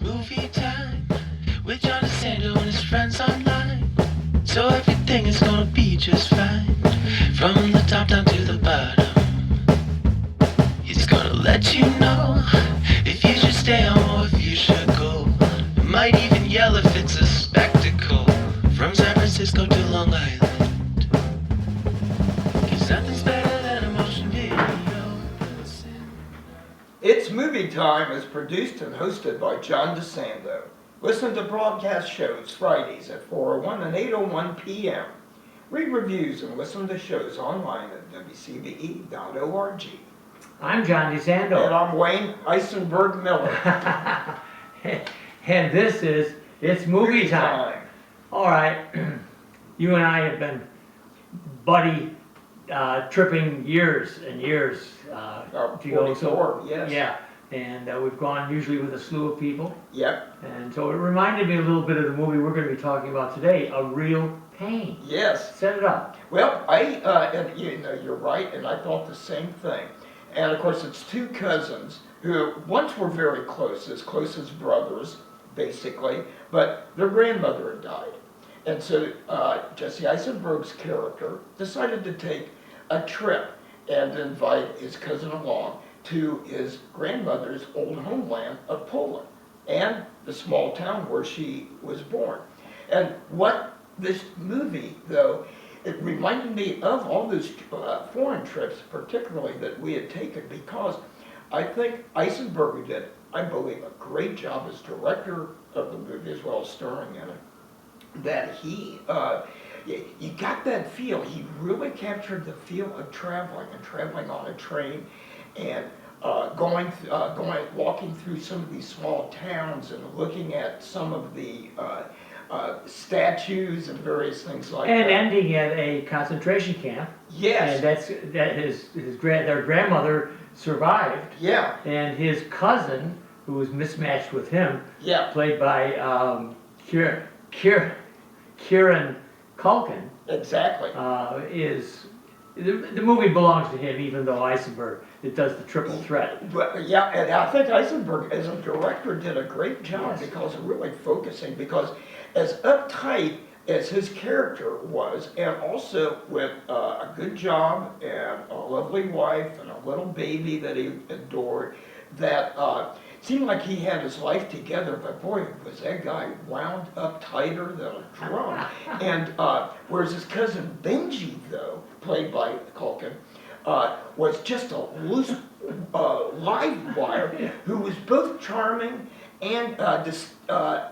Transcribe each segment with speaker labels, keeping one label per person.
Speaker 1: movie time with John DeSando and his friends online. So everything is gonna be just fine. From the top down to the bottom. He's gonna let you know if you should stay home or if you should go. Might even yell if it's a spectacle. From San Francisco to Long Island. 'Cause nothing's better than a motion video.
Speaker 2: It's Movie Time is produced and hosted by John DeSando. Listen to broadcast shows Fridays at 4:01 and 8:01 p.m. Read reviews and listen to shows online at WCBE.org.
Speaker 3: I'm John
Speaker 2: And
Speaker 3: DeSando.
Speaker 2: I'm Wayne Eisenberg Miller.
Speaker 3: And this is It's Movie Time. All right, you and I have been buddy tripping years and years. To go,
Speaker 2: 44, yes.
Speaker 3: Yeah, and we've gone usually with a slew of people.
Speaker 2: Yep.
Speaker 3: And so it reminded me a little bit of the movie we're going to be talking about today, A Real Pain.
Speaker 2: Yes.
Speaker 3: Set it up.
Speaker 2: Well, and you know, you're right, and I thought the same thing. And of course, it's two cousins who once were very close as brothers, basically, but their grandmother had died. And so Jesse Eisenberg's character decided to take a trip and invite his cousin along to his grandmother's old homeland of Poland and the small town where she was born. And what this movie, though, it reminded me of all those foreign trips, particularly that we had taken, because I think Eisenberg did, I believe, a great job as director of the movie as well as starring in it. That he, you got that feel. He really captured the feel of traveling on a train, and walking through some of these small towns and looking at some of the statues and various things like that.
Speaker 3: And ending at a concentration camp.
Speaker 2: Yes.
Speaker 3: And their grandmother survived.
Speaker 2: Yeah.
Speaker 3: And his cousin, who was mismatched with him,
Speaker 2: Yeah.
Speaker 3: played by Kieran Culkin,
Speaker 2: Exactly.
Speaker 3: is the movie belongs to him, even though Eisenberg it does the triple threat.
Speaker 2: But, yeah, and I think Eisenberg, as a director, did a great job
Speaker 3: Yes.
Speaker 2: because of really focusing, because as uptight as his character was, and also with a good job and a lovely wife and a little baby that he adored, that seemed like he had his life together, but boy, was that guy wound up tighter than a drum. And whereas his cousin Benji, though, played by Culkin, was just a loose live wire who was both charming and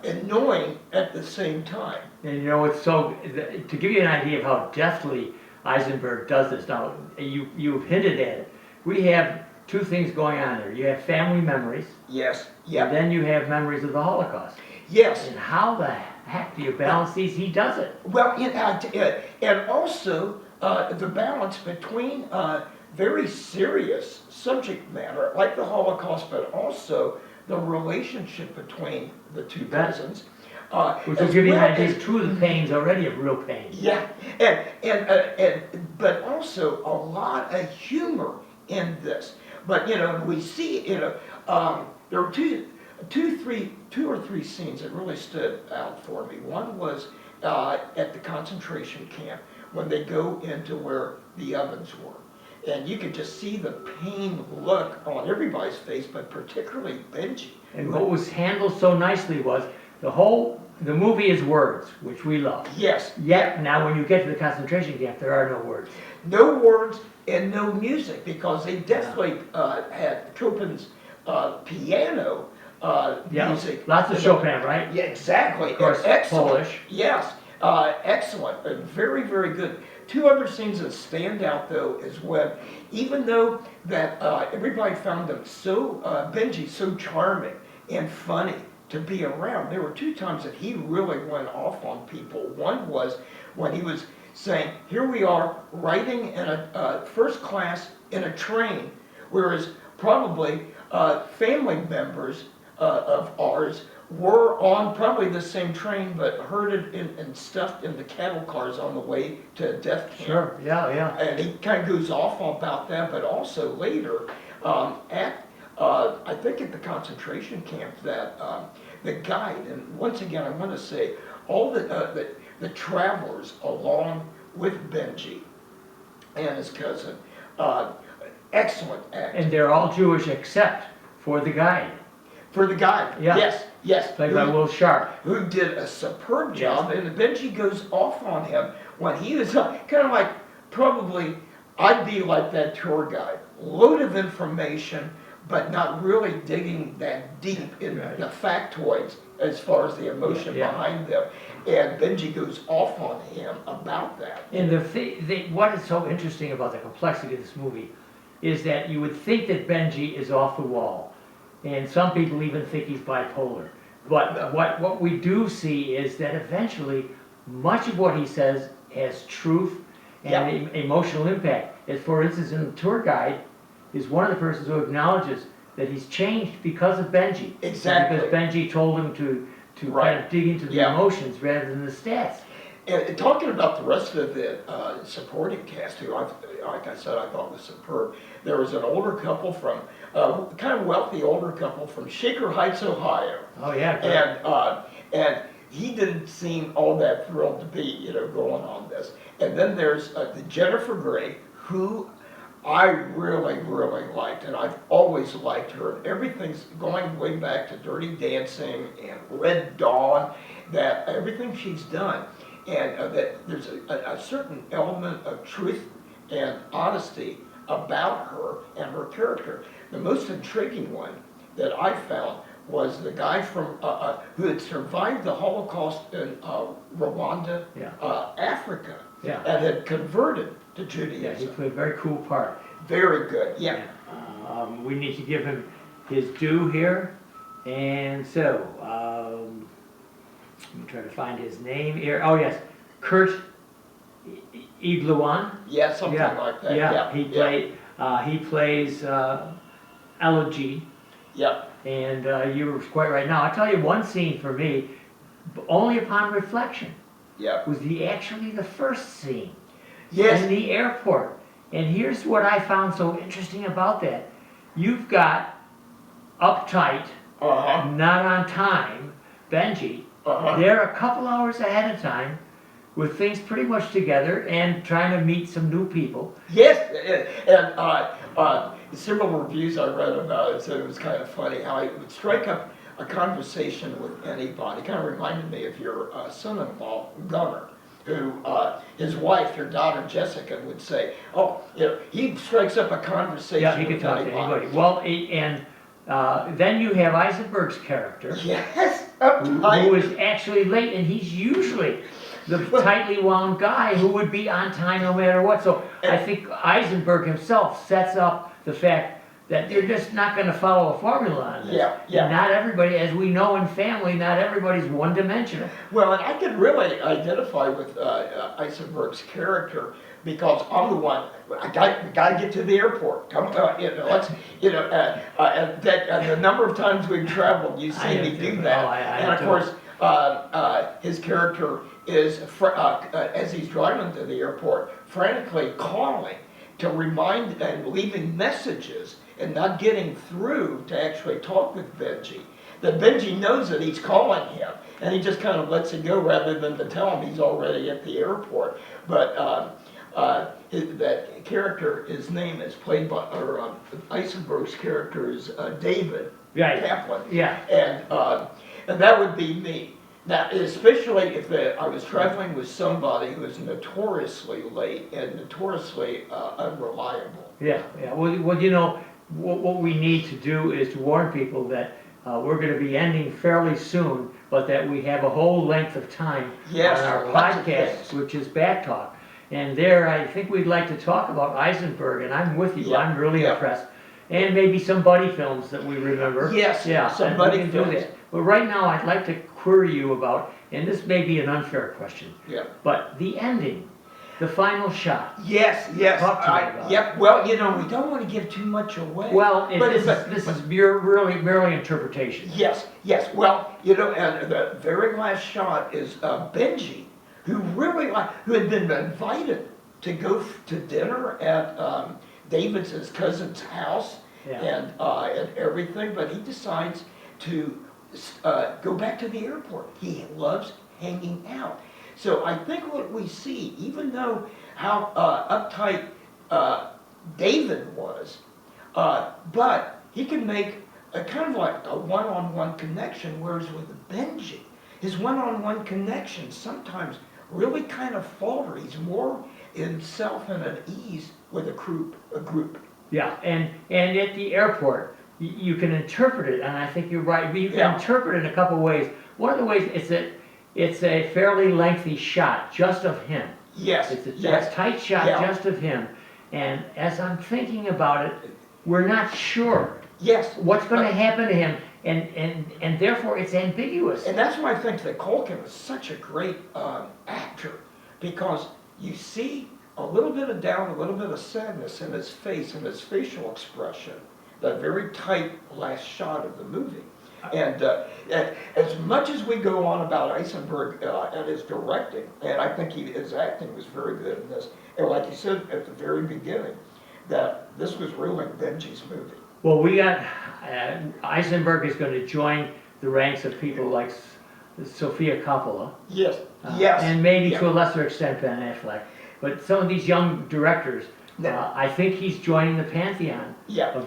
Speaker 2: annoying at the same time.
Speaker 3: And you know, it's so to give you an idea of how deftly Eisenberg does this. Now, you've hinted at it. We have two things going on there. You have family memories.
Speaker 2: Yes.
Speaker 3: And
Speaker 2: Yeah.
Speaker 3: then you have memories of the Holocaust.
Speaker 2: Yes.
Speaker 3: And how the heck do you balance these? He does it.
Speaker 2: Well, and also the balance between very serious subject matter like the Holocaust, but also the relationship between the two cousins.
Speaker 3: Which will give you an idea of two of the pains already of real pain.
Speaker 2: Yeah, but also a lot of humor in this. But you know, we see there were two or three scenes that really stood out for me. One was at the concentration camp when they go into where the ovens were, and you could just see the pain look on everybody's face, but particularly Benji.
Speaker 3: And what was handled so nicely was the movie is words, which we love.
Speaker 2: Yes.
Speaker 3: Yet now when you get to the concentration camp, there are no words.
Speaker 2: No words and no music, because they definitely had Chopin's piano music.
Speaker 3: Lots of Chopin, right?
Speaker 2: Yeah, exactly.
Speaker 3: Of course,
Speaker 2: Excellent.
Speaker 3: Polish.
Speaker 2: Yes, excellent and very, very good. Two other scenes that stand out though is when, even though that everybody found him so Benji so charming and funny to be around, there were two times that he really went off on people. One was when he was saying, "Here we are riding in a first class in a train," whereas probably family members of ours were on probably the same train, but herded and stuffed in the cattle cars on the way to a death camp.
Speaker 3: Sure, yeah.
Speaker 2: And he kind of goes off about that, but also later at I think at the concentration camp that the guide, and once again, I want to say, all the travelers along with Benji and his cousin, excellent acting.
Speaker 3: And they're all Jewish except for the guide,
Speaker 2: For the guide,
Speaker 3: Yeah.
Speaker 2: yes.
Speaker 3: played by Will Sharp.
Speaker 2: Who did a superb job, and Benji goes off on him when he was kind of like, probably, I'd be like that tour guide, load of information, but not really digging that deep in
Speaker 3: Right.
Speaker 2: the factoids as far as the emotion
Speaker 3: Yeah.
Speaker 2: behind them. And Benji goes off on him about that.
Speaker 3: And what is so interesting about the complexity of this movie is that you would think that Benji is off the wall, and some people even think he's bipolar. But
Speaker 2: No.
Speaker 3: what we do see is that eventually, much of what he says has truth and emotional impact. As for instance, in the tour guide, is one of the persons who acknowledges that he's changed because of Benji.
Speaker 2: Exactly.
Speaker 3: Because Benji told him to
Speaker 2: Right.
Speaker 3: kind of dig into the
Speaker 2: Yeah.
Speaker 3: emotions rather than the stats.
Speaker 2: And talking about the rest of the supporting cast, who, like I said, I thought was superb. There was an older couple from, kind of wealthy older couple from Shaker Heights, Ohio.
Speaker 3: Oh, yeah. Great.
Speaker 2: And he didn't seem all that thrilled to be, going on this. And then there's the Jennifer Grey, who I really, really liked, and I've always liked her. And everything's going way back to Dirty Dancing and Red Dawn, that everything she's done. And that there's a certain element of truth and honesty about her and her character. The most intriguing one that I found was the guy from who had survived the Holocaust in Rwanda, Africa, and had converted to
Speaker 3: Yeah, he
Speaker 2: Judaism.
Speaker 3: played a very cool part.
Speaker 2: Very good, yeah.
Speaker 3: We need to give him his due here, and so, let me try to find his name here. Oh, yes, Kurt Igluan.
Speaker 2: Yeah, something like that.
Speaker 3: Yeah, he plays Elegy,
Speaker 2: Yeah,
Speaker 3: and you were quite right. Now, I'll tell you one scene for me, only upon reflection,
Speaker 2: yeah.
Speaker 3: was actually the first scene.
Speaker 2: Yes.
Speaker 3: In the airport. And here's what I found so interesting about that. You've got uptight, not on time, Benji. They're a couple hours ahead of time with things pretty much together and trying to meet some new people.
Speaker 2: Yes, and several reviews I read about it said it was kind of funny how he would strike up a conversation with anybody. Kind of reminded me of your son-in-law, Gunnar, who his wife, your daughter Jessica, would say, "Oh, he strikes up a conversation."
Speaker 3: Yeah, he could talk to anybody. Well, and then you have Eisenberg's character,
Speaker 2: Yes,
Speaker 3: who is actually late, and he's usually the tightly wound guy who would be on time no matter what. So I think Eisenberg himself sets up the fact that they're just not going to follow a formula on this.
Speaker 2: Yeah.
Speaker 3: And not everybody, as we know in family, not everybody's one-dimensional.
Speaker 2: Well, and I could really identify with Eisenberg's character because I'm the one. I got to get to the airport. Come, let's, and the number of times we've traveled, you see me do that. And of course, his character is as he's driving to the airport, frantically calling to remind and leaving messages and not getting through to actually talk with Benji. That Benji knows that he's calling him, and he just kind of lets it go rather than to tell him he's already at the airport. But that character, his name is played by, or Eisenberg's character is David Kaplan.
Speaker 3: Yeah.
Speaker 2: And that would be me. Now, especially if I was traveling with somebody who is notoriously late and notoriously unreliable.
Speaker 3: Yeah. Well, what we need to do is to warn people that we're going to be ending fairly soon, but that we have a whole length of time on our podcast, which is Back Talk. And there, I think we'd like to talk about Eisenberg, and I'm with you.
Speaker 2: Yeah.
Speaker 3: I'm really impressed. And maybe some buddy films that we remember.
Speaker 2: Yes, some buddy films.
Speaker 3: But right now, I'd like to query you about, and this may be an unfair question, but the ending, the final shot.
Speaker 2: Yes.
Speaker 3: Talk to me about it.
Speaker 2: Yep. Well, we don't want to give too much away.
Speaker 3: Well, this is merely interpretation.
Speaker 2: Yes. Well, and the very last shot is Benji, who had been invited to go to dinner at David's cousin's house,
Speaker 3: Yeah.
Speaker 2: and everything, but he decides to go back to the airport. He loves hanging out. So I think what we see, even though how uptight David was, but he can make a kind of like a one-on-one connection, whereas with Benji, his one-on-one connections sometimes really kind of falter. He's more himself and at ease with a group.
Speaker 3: Yeah, and at the airport, you can interpret it, and I think you're right. You can
Speaker 2: Yeah.
Speaker 3: interpret it in a couple of ways. One of the ways it's a fairly lengthy shot just of him.
Speaker 2: Yes,
Speaker 3: It's a
Speaker 2: yes,
Speaker 3: tight shot
Speaker 2: Yeah.
Speaker 3: just of him. And as I'm thinking about it, we're not sure
Speaker 2: yes.
Speaker 3: what's going to happen to him, and therefore it's ambiguous.
Speaker 2: And that's why I think that Culkin was such a great actor, because you see a little bit of doubt, a little bit of sadness in his face and his facial expression, that very tight last shot of the movie. And as much as we go on about Eisenberg and his directing, and I think his acting was very good in this, and like you said at the very beginning, that this was really Benji's movie.
Speaker 3: Well, we got Eisenberg is going to join the ranks of people like Sofia Coppola.
Speaker 2: Yes, yes.
Speaker 3: And maybe to
Speaker 2: Yeah.
Speaker 3: a lesser extent Ben Affleck. But some of these young directors,
Speaker 2: Yeah.
Speaker 3: I think he's joining the pantheon.
Speaker 2: Yeah.
Speaker 3: Of,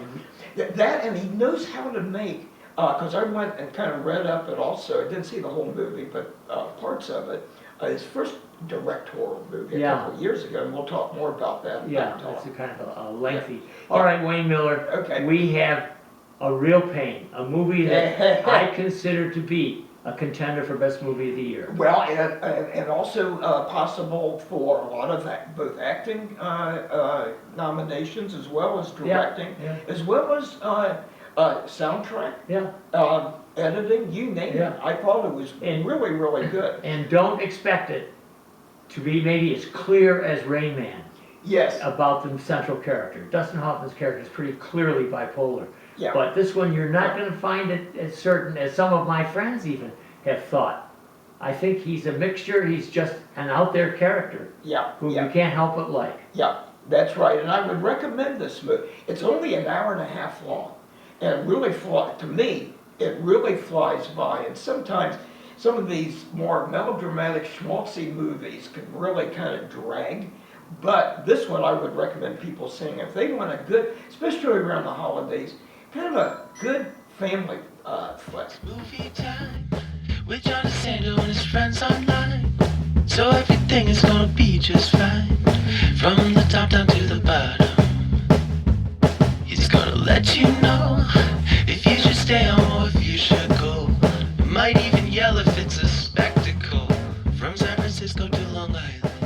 Speaker 2: That, and he knows how to make, because I went and kind of read up it also, I didn't see the whole movie, but parts of it. His first directorial movie a
Speaker 3: Yeah.
Speaker 2: couple of years ago, and we'll talk more about that.
Speaker 3: yeah, that's a kind of a lengthy. All right, Wayne Miller,
Speaker 2: Okay.
Speaker 3: we have A Real Pain, a movie that I consider to be a contender for Best Movie of the Year.
Speaker 2: Well, and also possible for a lot of both acting nominations as well as directing,
Speaker 3: yeah.
Speaker 2: as well as soundtrack,
Speaker 3: Yeah,
Speaker 2: editing, you name
Speaker 3: Yeah.
Speaker 2: it. I thought it was
Speaker 3: And-
Speaker 2: really, really good.
Speaker 3: and don't expect it to be maybe as clear as Rain Man
Speaker 2: Yes,
Speaker 3: about the central character. Dustin Hoffman's character is pretty clearly bipolar.
Speaker 2: yeah,
Speaker 3: But this one, you're not going to find it as certain as some of my friends even have thought. I think he's a mixture. He's just an out there character
Speaker 2: yeah,
Speaker 3: who
Speaker 2: yeah.
Speaker 3: you can't help but like.
Speaker 2: Yeah, that's right, and I would recommend this movie. It's only an hour and a half long, and it really to me, it really flies by. And sometimes some of these more melodramatic, schmaltzy movies can really kind of drag. But this one I would recommend people seeing if they want a good, especially around the holidays, kind of a good family flick.
Speaker 1: Movie time with John DeSando and his friends online. So everything is gonna be just fine. From the top down to the bottom. He's gonna let you know if you should stay home or if you should go. Might even yell if it's a spectacle. From San Francisco to Long Island.